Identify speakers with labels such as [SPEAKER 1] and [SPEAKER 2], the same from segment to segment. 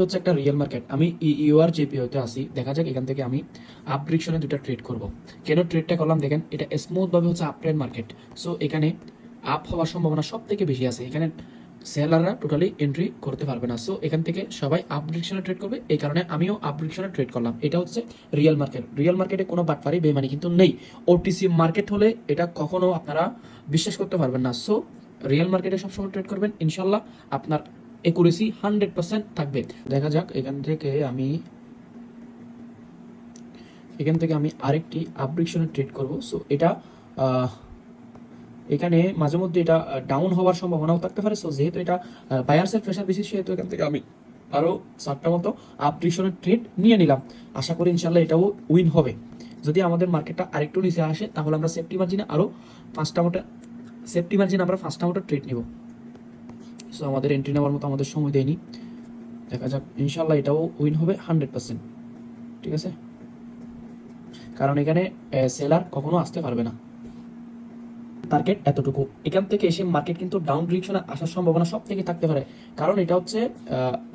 [SPEAKER 1] হচ্ছে একটা real market. আমি ইউআর জেপিওতে আসি, দেখা যাক এখান থেকে আমি আপ ডিরেকশনে দুটা ট্রেড করব। কেন ট্রেডটা করলাম দেখেন, এটা স্মুথ ভাবে হচ্ছে আপ ট্রেন্ড মার্কেট। সো এখানে আপ হওয়ার সম্ভাবনা সব থেকে বেশি আছে। এখানে সেলাররা টোটালি এন্ট্রি করতে পারবে না। সো এখান থেকে সবাই আপ ডিরেকশনে ট্রেড করবে, এই কারণে আমিও আপ ডিরেকশনে ট্রেড করলাম। এটা হচ্ছে রিয়েল মার্কেট। রিয়েল মার্কেটে কোনো বাটপারি বেমানি কিন্তু নেই। ওটিসি মার্কেট হলে এটা কখনো আপনারা বিশ্বাস করতে পারবেন না। সো রিয়েল মার্কেটে সবসময় ট্রেড করবেন, ইনশাল্লাহ আপনার একুরেসি 100% থাকবে। দেখা যাক এখান থেকে আমি আরেকটি আপড্রিকশনে ট্রেড করব। সো এটা এখানে মাঝে মধ্যে এটা ডাউন হওয়ার সম্ভাবনাও থাকতে পারে। সো যেহেতু এটা বায়ার্সের প্রেশার বেশি, সেহেতু এখান থেকে আমি আরও 7টা মতো আপড্রিকশনের ট্রেড নিয়ে নিলাম। আশা করি ইনশাল্লাহ এটাও উইন হবে। যদি আমাদের মার্কেটটা আরেকটু নিচে আসে তাহলে আমরা সেফটি মার্জিনে আরও 5টা মতো ট্রেড নিব। সো আমাদের এন্ট্রি নেওয়ার মতো আমাদের সময় দেয়নি। দেখা যাক, ইনশাল্লাহ এটাও উইন হবে 100%। ঠিক আছে, কারণ এখানে সেলার কখনো আসতে পারবে না। টার্গেট এতটুকু। এখান থেকে এসে মার্কেট কিন্তু ডাউন ডিরেকশনে আসার সম্ভাবনা সব থেকে থাকতে পারে, কারণ এটা হচ্ছে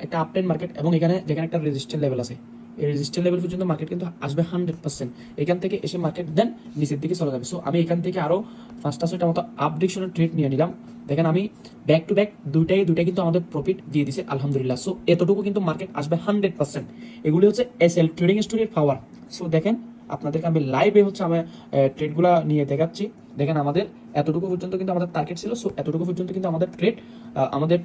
[SPEAKER 1] একটা আপট্রেন্ড মার্কেট এবং যেখানে একটা রেজিস্ট্যান্ট লেভেল আছে। এই রেজিস্ট্যান্ট লেভেল পর্যন্ত মার্কেট কিন্তু আসবে 100%। এখান থেকে এসে মার্কেট দেন নিচের দিকে চলে যাবে। সো আমি এখান থেকে আরও 5টা মতো আপ ডিরেকশনের ট্রেড নিয়ে নিলাম। দেখেন আমি ব্যাক টু ব্যাক দুইটাই কিন্তু আমাদের প্রফিট দিয়ে দিছে আলহামদুলিল্লাহ। সো এতটুকু কিন্তু মার্কেট আসবে 100%। এগুলি হচ্ছে এসএল ট্রেডিং স্টোরির পাওয়ার। সো দেখেন, আপনাদেরকে আমি লাইভে হচ্ছে আমি ট্রেডগুলো নিয়ে দেখাচ্ছি। দেখেন আমাদের এতটুকু পর্যন্ত কিন্তু আমাদের টার্গেট ছিল। সো এতটুকু পর্যন্ত কিন্তু আমাদের ট্রেড আমাদের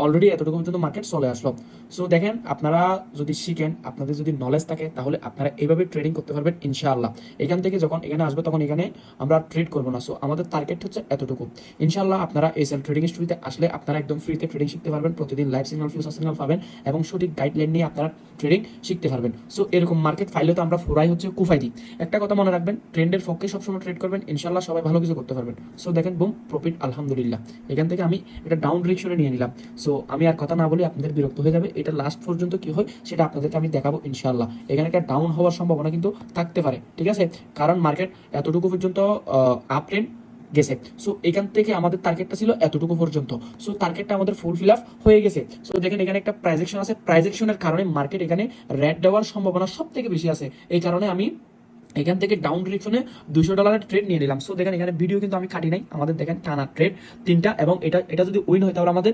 [SPEAKER 1] অলরেডি এতটুকু পর্যন্ত মার্কেট চলে আসলো। সো দেখেন, আপনারা যদি শিখেন, আপনাদের যদি নলেজ থাকে, তাহলে আপনারা এইভাবে ট্রেডিং করতে পারবেন ইনশাআল্লাহ। এখান থেকে যখন এখানে আসবে তখন এখানে আমরা ট্রেড করবো না। সো আমাদের টার্গেট হচ্ছে এতটুকু। ইনশাআল্লাহ আপনারা এসএল ট্রেডিং স্টুডিওতে আসলে আপনারা একদম ফ্রিতে ট্রেডিং শিখতে পারবেন। প্রতিদিন লাইভ সিগন্যাল, ফিউচার সিগন্যাল পাবেন এবং সঠিক গাইডলাইন নিয়ে আপনারা ট্রেডিং শিখতে পারবেন। সো এরকম মার্কেট ফাইলে তো আমরা ফুরাই হচ্ছে কুফাই দিই। একটা কথা মনে রাখবেন, ট্রেন্ডের পক্ষে সবসময় ট্রেড করবেন, ইনশাআল্লাহ সবাই ভালো কিছু করতে পারবেন। সো দেখেন, বুম, প্রফিট আলহামদুলিল্লাহ। এখান থেকে আমি এটা ডাউন ডিরেকশনে নিয়ে নিলাম। সো আমি আর কথা না বলে আপনাদের বিরক্ত হয়ে যাবে, এটা লাস্ট পর্যন্ত কি হয় সেটা আপনাদেরকে আমি দেখাবো ইনশাআল্লাহ। এখানে একটা ডাউন হওয়ার সম্ভাবনা কিন্তু থাকতে পারে, ঠিক আছে, কারণ মার্কেট এতটুকু পর্যন্ত আপ ট্রেন্ড গেছে। সো এখান থেকে আমাদের টার্গেটটা ছিল এতটুকু পর্যন্ত। সো টার্গেটটা আমাদের ফুলফিল আপ হয়ে গেছে। সো দেখেন এখানে একটা প্রাইজেকশন আছে, প্রাইজেকশনের কারণে মার্কেট এখানে রেড দেওয়ার সম্ভাবনা সব থেকে বেশি আছে। এই কারণে আমি এখান থেকে ডাউন ডিরেকশনে $200 ট্রেড নিয়ে নিলাম। সো দেখেন এখানে ভিডিও কিন্তু আমি কাটি নাই, আমাদের দেখেন টানা ট্রেড 3টা, এবং এটা যদি উইন হয় তাহলে আমাদের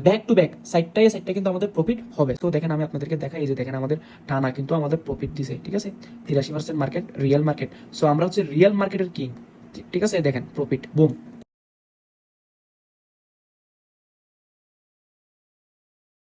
[SPEAKER 1] ব্যাক টু ব্যাক সাইডটা কিন্তু আমাদের প্রফিট হবে। তো দেখেন আমি আপনাদেরকে দেখাই, এই যে দেখেন আমাদের টানা কিন্তু আমাদের প্রফিট দিছে। ঠিক আছে, 83% মার্কেট রিয়েল মার্কেট। সো আমরা হচ্ছে রিয়েল মার্কেটের কিং। ঠিক আছে, দেখেন প্রফিট, বুম।